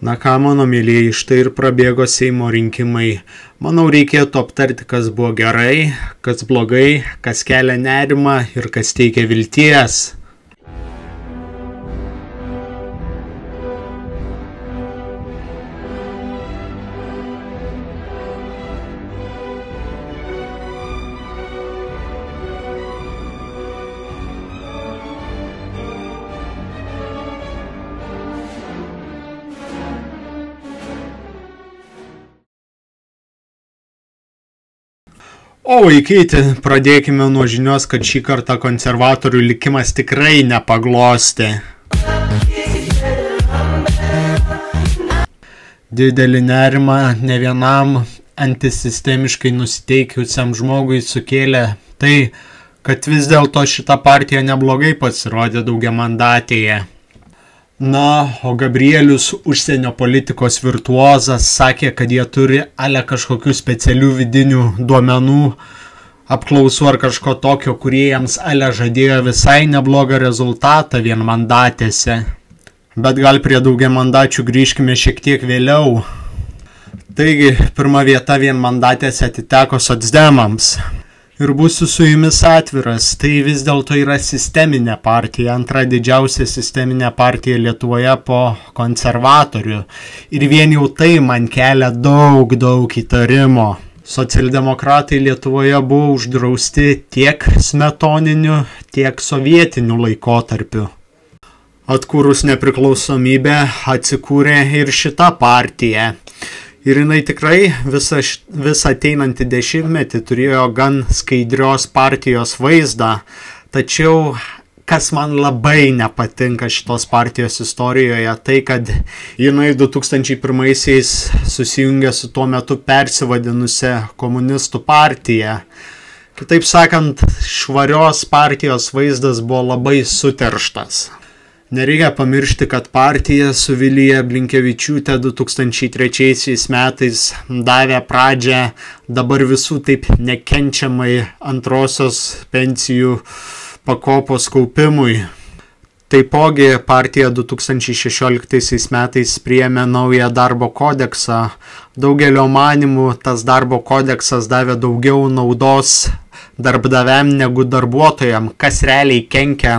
Na ką, mano mėlyjeji, štai ir prabėgo Seimo rinkimai. Manau, reikėtų aptarti, kas buvo gerai, kas blogai, kas kelia nerimą ir kas teikia vilties. O vaikyti, pradėkime nuo žinios, kad šį kartą konservatorių likimas tikrai nepaglostė. Didelį nerimą ne vienam antisistemiškai nusiteikusiam žmogui sukėlė tai, kad vis dėlto šita partija neblogai pasirodė daugiamandatėje. Na, o Gabrielius, užsienio politikos virtuozas, sakė, kad jie turi ale kažkokių specialių vidinių duomenų, apklausų ar kažko tokio, kurie jiems ale žadėjo visai neblogą rezultatą vienmandatėse. Bet gal prie daugiamandačių grįžkime šiek tiek vėliau. Taigi, pirma vieta vienmandatėse atiteko socdemams. Ir būsiu su jumis atviras, tai vis dėlto yra sisteminė partija, antra didžiausia sisteminė partija Lietuvoje po konservatorių. Ir vien jau tai man kelia daug įtarimo. Socialdemokratai Lietuvoje buvo uždrausti tiek smetoniniu, tiek sovietiniu laikotarpiu. Atkūrus nepriklausomybę atsikūrė ir šita partija. Ir jinai tikrai visą ateinantį dešimtmetį turėjo gan skaidrios partijos vaizdą, tačiau kas man labai nepatinka šitos partijos istorijoje, tai kad jinai 2001-aisiais susijungė su tuo metu persivadinusia komunistų partija. Kitaip sakant, švarios partijos vaizdas buvo labai suterštas. Nereikia pamiršti, kad partija su Vilija Blinkevičiūtė 2003 metais davė pradžią dabar visų taip nekenčiamai antrosios pensijų pakopos kaupimui. Taipogi partija 2016 metais priėmė naują darbo kodeksą. Daugelio manimų tas darbo kodeksas davė daugiau naudos darbdaviam negu darbuotojam, kas realiai kenkia,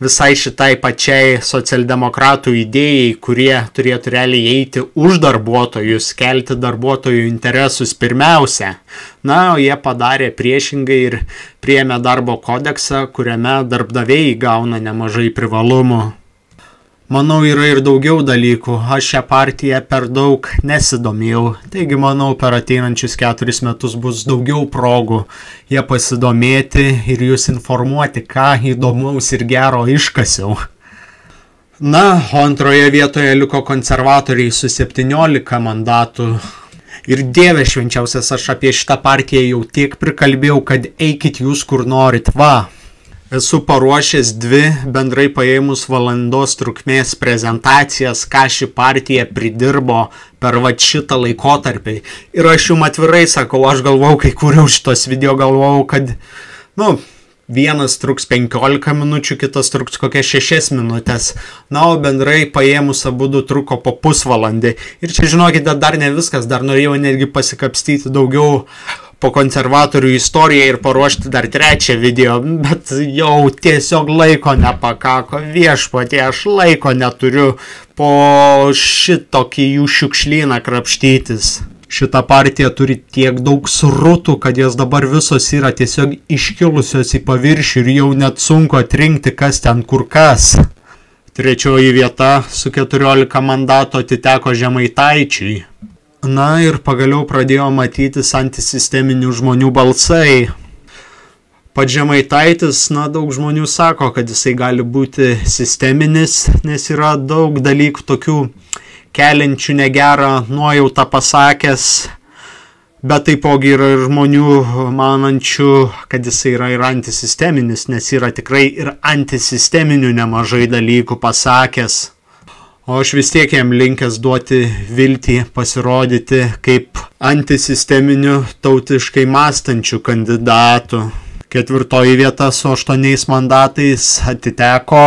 visai šitai pačiai socialdemokratų idėjai, kurie turėtų realiai eiti už darbuotojus, kelti darbuotojų interesus pirmiausia. Na, o jie padarė priešingai ir priėmė darbo kodeksą, kuriame darbdaviai gauna nemažai privalumų. Manau, yra ir daugiau dalykų, aš šią partiją per daug nesidomėjau, taigi manau, per ateinančius 4 metus bus daugiau progų jie pasidomėti ir jūs informuoti, ką įdomaus ir gero iškasiau. Na, o antroje vietoje liko konservatoriai su 17 mandatų. Ir Dieve švenčiausias, aš apie šitą partiją jau tiek prikalbėjau, kad eikit jūs kur norit, va. Esu paruošęs 2 bendrai paėmus valandos trukmės prezentacijas, ką ši partija pridirbo per šitą laikotarpį. Ir aš jums atvirai sakau, aš galvojau, kai kūriau šitos video, galvojau, kad, vienas truks 15 minučių, kitas truks kokias 6 minutės. Na, o bendrai paėmus abudu truko po pusvalandį. Ir čia, žinokite, dar ne viskas, dar norėjau netgi pasikapstyti daugiau po konservatorių istoriją ir paruošti dar 3 video, bet jau tiesiog laiko nepakako, viešpatie, aš laiko neturiu po šitokį jų šiukšlyną krapštytis. Šita partija turi tiek daug srutų, kad jas dabar visos yra tiesiog iškilusios į paviršių ir jau net sunku atrinkti, kas ten kur kas. 3 vieta su 14 mandatų atiteko Žemaitaičiui. Na ir pagaliau pradėjo matytis antisisteminių žmonių balsai. Pats Žemaitaitis, daug žmonių sako, kad jisai gali būti sisteminis, nes yra daug dalykų tokių keliančių negerą nuojautą pasakęs, bet taipogi yra ir žmonių manančių, kad jisai yra ir antisisteminis, nes yra tikrai ir antisisteminių nemažai dalykų pasakęs. O aš vis tiek jam linkęs duoti viltį pasirodyti kaip antisisteminiu tautiškai mąstančių kandidatų. 4 vieta su 8 mandatais atiteko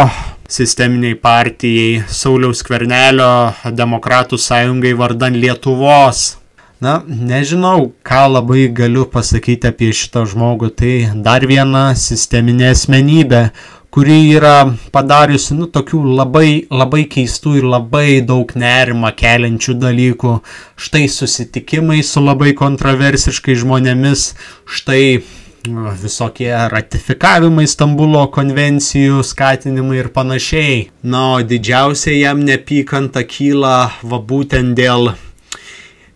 sisteminiai partijai Sauliaus Skvernelio Demokratų sąjungai vardan Lietuvos. Na, nežinau, ką labai galiu pasakyti apie šitą žmogų. Tai dar viena sisteminė asmenybė, kuri yra padariusi tokių labai keistų ir labai daug nerimą keliančių dalykų. Štai susitikimai su labai kontroversiškai žmonėmis, štai visokie ratifikavimai Stambulo konvencijų, skatinimai ir panašiai. Na, o didžiausia jam neapykanta kyla būtent dėl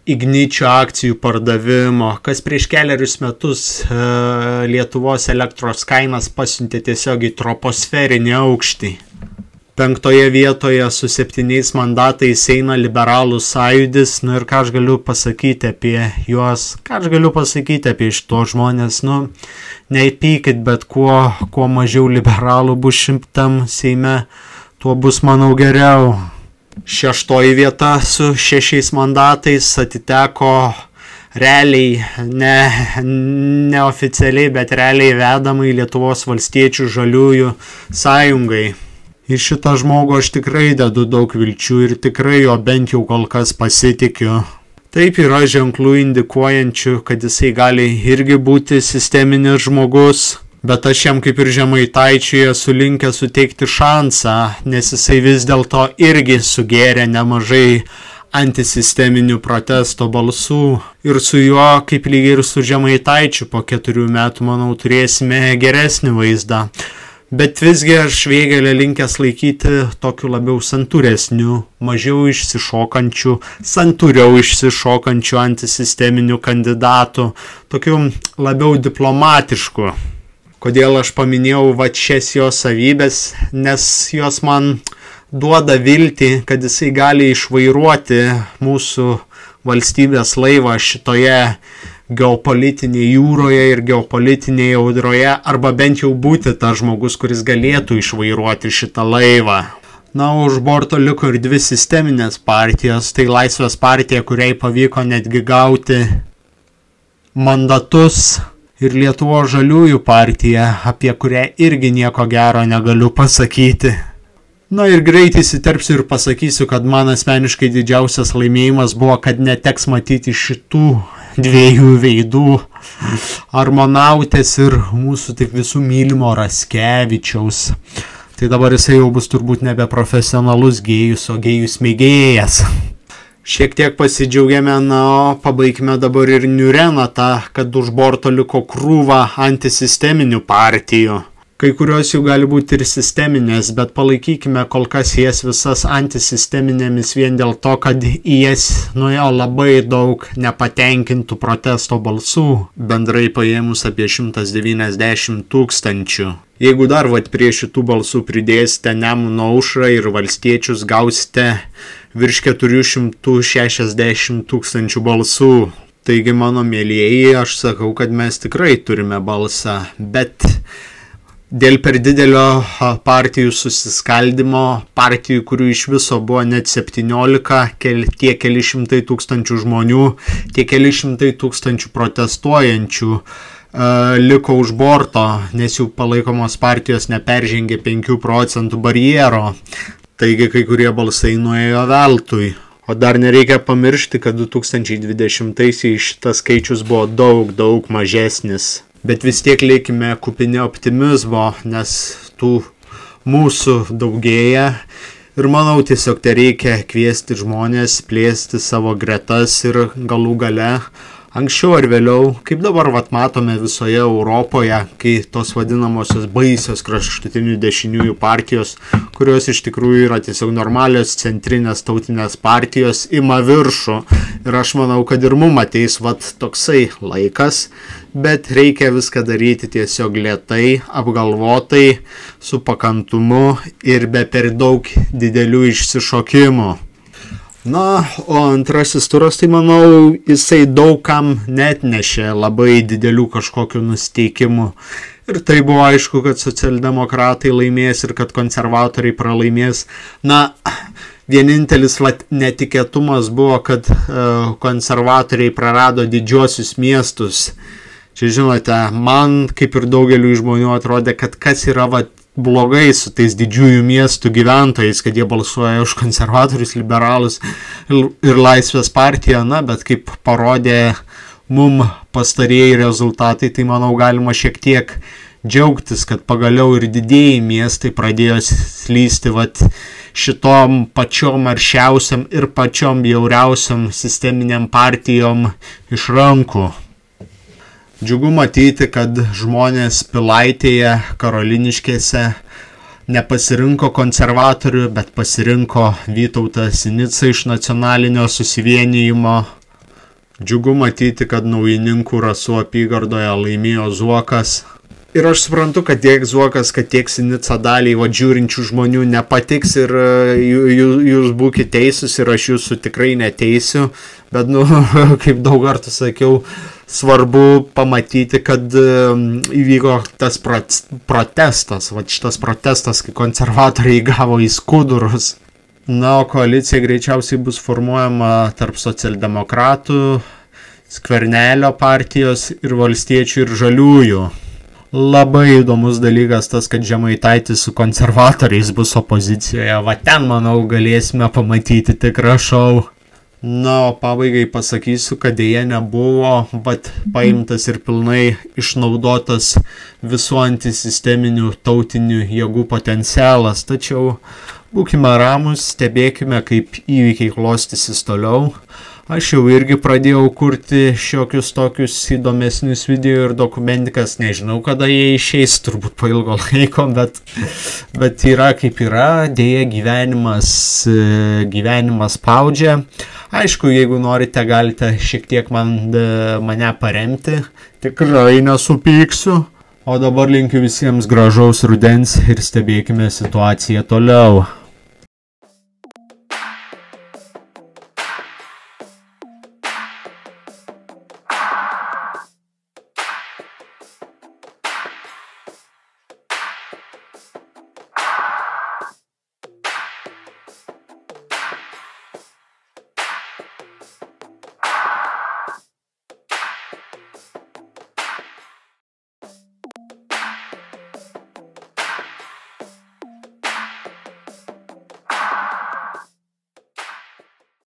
Igničio akcijų pardavimo, kas prieš keliarius metus Lietuvos elektros kainas pasiuntė tiesiog į troposferinį aukštį. 5 vietoje su 7 mandatais eina Liberalų sąjūdis. Ir ką aš galiu pasakyti apie juos, ką aš galiu pasakyti apie šitos žmonės. Neįpykit, bet kuo mažiau liberalų bus šitam Seime, tuo bus, manau, geriau. 6 vieta su 6 mandatais atiteko realiai, neoficialiai, bet realiai vedamai Lietuvos valstiečių žaliųjų sąjungai. Į šitą žmogų aš tikrai dedu daug vilčių ir tikrai jo bent jau kol kas pasitikiu. Taip, yra ženklų indikuojančių, kad jisai gali irgi būti sisteminis žmogus. Bet aš jam kaip ir Žemaitaičiui esu linkęs suteikti šansą, nes jisai vis dėlto irgi sugėrė nemažai antisisteminių protesto balsų. Ir su juo, kaip lygiai ir su Žemaitaičiu, po 4 metų, manau, turėsime geresnį vaizdą. Bet visgi aš Vėgėlę linkęs laikyti tokiu labiau santūresniu, mažiau išsišokančiu, santūriau išsišokančiu antisisteminiu kandidatu, tokiu labiau diplomatišku. Kodėl aš paminėjau šias jo savybės, nes jos man duoda viltį, kad jisai gali išvairuoti mūsų valstybės laivą šitoje geopolitinėje jūroje ir geopolitinėje audroje, arba bent jau būti tas žmogus, kuris galėtų išvairuoti šitą laivą. Na, už borto liko ir 2 sisteminės partijos, tai Laisvės partija, kuriai pavyko netgi gauti mandatus, ir Lietuvos žaliųjų partija, apie kurią irgi nieko gero negaliu pasakyti. Na ir greit įsiterpsiu ir pasakysiu, kad man asmeniškai didžiausias laimėjimas buvo, kad neteks matyti šitų 2 veidų, Armonautės ir mūsų taip visų mylimo Raskevičiaus. Tai dabar jisai jau bus turbūt nebe profesionalus gėjus, o gėjus mėgėjas. Šiek tiek pasidžiaugiame, o pabaigime dabar ir niūria nata, kad už borto liko krūva antisisteminių partijų. Kai kurios jų gali būti ir sisteminės, bet palaikykime kol kas jas visas antisisteminėmis vien dėl to, kad į jas nuėjo labai daug nepatenkintų protesto balsų, bendrai paėmus apie 190 000. Jeigu dar prie šitų balsų pridėsite Nemuno aušrą ir valstiečius, gausite virš 460 000 balsų. Taigi, mano mielieji, aš sakau, kad mes tikrai turime balsą, bet dėl per didelio partijų susiskaldimo, partijų, kurių iš viso buvo net 17, tie keli šimtai tūkstančių žmonių, tie keli šimtai tūkstančių protestuojančių liko už borto, nes jų palaikomos partijos neperžengė 5 procentų barjero. Taigi kai kurie balsai nuėjo veltui. O dar nereikia pamiršti, kad 2020-aisiais šitas skaičius buvo daug mažesnis. Bet vis tiek liekime kupini optimizmo, nes tų mūsų daugėja. Ir manau, tiesiog tai reikia kviesti žmonės, plėsti savo gretas ir galų gale anksčiau ar vėliau, kaip dabar matome visoje Europoje, kai tos vadinamosios baisios kraštutinių dešiniųjų partijos, kurios iš tikrųjų yra tiesiog normalios centrinės tautinės partijos, ima viršų. Ir aš manau, kad ir mum ateis toksai laikas, bet reikia viską daryti tiesiog lėtai, apgalvotai, su pakantumu ir be per daug didelių išsišokimų. Na, o antrasis turas, tai manau, jisai daugam netnešė labai didelių kažkokių nusteikimų. Ir tai buvo aišku, kad socialdemokratai laimės ir kad konservatoriai pralaimės. Na, vienintelis netikėtumas buvo, kad konservatoriai prarado didžiuosius miestus. Čia žinote, man kaip ir daugeliu žmonių atrodė, kad kas yra blogai su tais didžiųjų miestų gyventojais, kad jie balsuoja už konservatorius, liberalus ir Laisvės partiją, na, bet kaip parodė mum pastarieji rezultatai, tai manau galima šiek tiek džiaugtis, kad pagaliau ir didieji miestai pradėjo slysti šitom pačiom aršiausiam ir pačiom bjauriausiam sisteminiam partijom iš rankų. Džiugu matyti, kad žmonės Pilaitėje, Karoliniškėse nepasirinko konservatorių, bet pasirinko Vytautą Sinicą iš nacionalinio susivienijimo. Džiugu matyti, kad Naujininkų Rasų apygardoje laimėjo Zuokas. Ir aš suprantu, kad tiek Zuokas, kad tiek Sinica daliai žiūrinčių žmonių nepatiks ir jūs būkite teisūs ir aš jūsų tikrai neteisiu, bet, kaip daug kartų sakiau, svarbu pamatyti, kad įvyko tas protestas, šitas protestas, kai konservatoriai gavo į skudurus. Na, o koalicija greičiausiai bus formuojama tarp socialdemokratų, Skvernelio partijos ir Valstiečių ir Žaliųjų. Labai įdomus dalykas tas, kad Žemaitaitis su konservatoriais bus opozicijoje. Va ten, manau, galėsime pamatyti tikrą šou. Na, o pabaigai pasakysiu, kad dėja nebuvo paimtas ir pilnai išnaudotas visų antisisteminių tautinių jėgų potencialas. Tačiau būkime ramus, stebėkime, kaip įvykiai klostysis toliau. Aš jau irgi pradėjau kurti šiokius tokius įdomesnius video ir dokumentikas, nežinau kada jie išeis, turbūt po ilgo laiko, bet yra kaip yra, dėja gyvenimas spaudžia. Aišku, jeigu norite, galite šiek tiek mane paremti, tikrai nesupyksiu. O dabar linkiu visiems gražaus rudens ir stebėkime situaciją toliau.